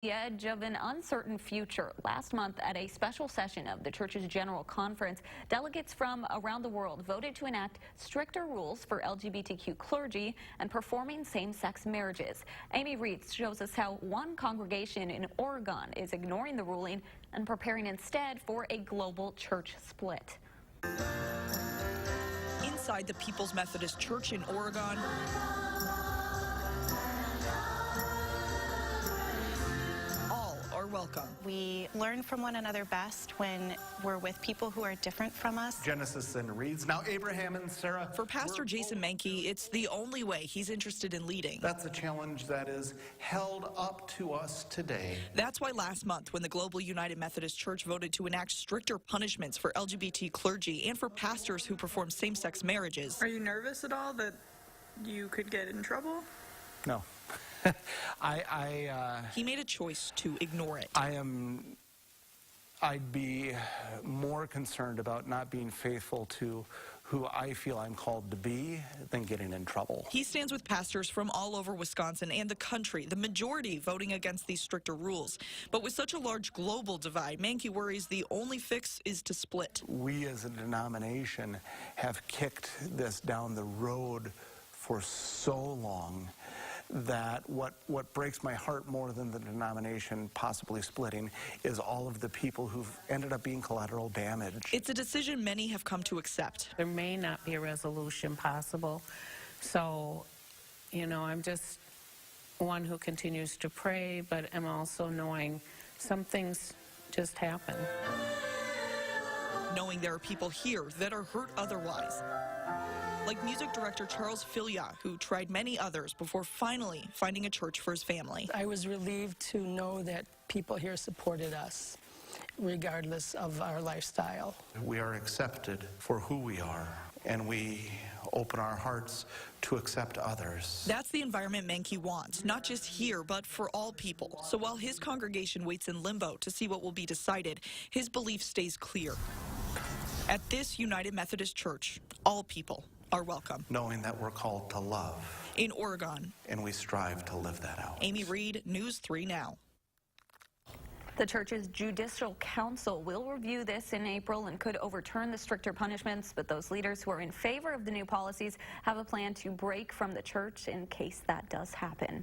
The edge of an uncertain future. Last month, at a special session of the church's General Conference, delegates from around the world voted to enact stricter rules for LGBTQ clergy and performing same-sex marriages. Amy Reed shows us how one congregation in Oregon is ignoring the ruling and preparing instead for a global church split. Inside the People's Methodist Church in Oregon, welcome. We learn from one another best when we're with people who are different from us. Genesis and reads, now Abraham and Sarah. For Pastor Jason Menke, it's the only way he's interested in leading. That's a challenge that is held up to us today. That's why last month, when the global United Methodist Church voted to enact stricter punishments for LGBT clergy and for pastors who perform same-sex marriages. Are you nervous at all that you could get in trouble? No. He made a choice to ignore it. I'd be more concerned about not being faithful to who I feel I'm called to be than getting in trouble. He stands with pastors from all over Wisconsin and the country, the majority voting against these stricter rules. But with such a large global divide, Menke worries the only fix is to split. We as a denomination have kicked this down the road for so long that what breaks my heart more than the denomination possibly splitting is all of the people who've ended up being collateral damage. It's a decision many have come to accept. There may not be a resolution possible. So, you know, I'm just one who continues to pray, but I'm also knowing some things just happen. Knowing there are people here that are hurt otherwise. Like music director Charles Filia, who tried many others before finally finding a church for his family. I was relieved to know that people here supported us, regardless of our lifestyle. We are accepted for who we are, and we open our hearts to accept others. That's the environment Menke wants, not just here, but for all people. So while his congregation waits in limbo to see what will be decided, his belief stays clear. At this United Methodist Church, all people are welcome. Knowing that we're called to love. In Oregon. And we strive to live that out. Amy Reed, News 3 Now. The church's Judicial Council will review this in April and could overturn the stricter punishments, but those leaders who are in favor of the new policies have a plan to break from the church in case that does happen.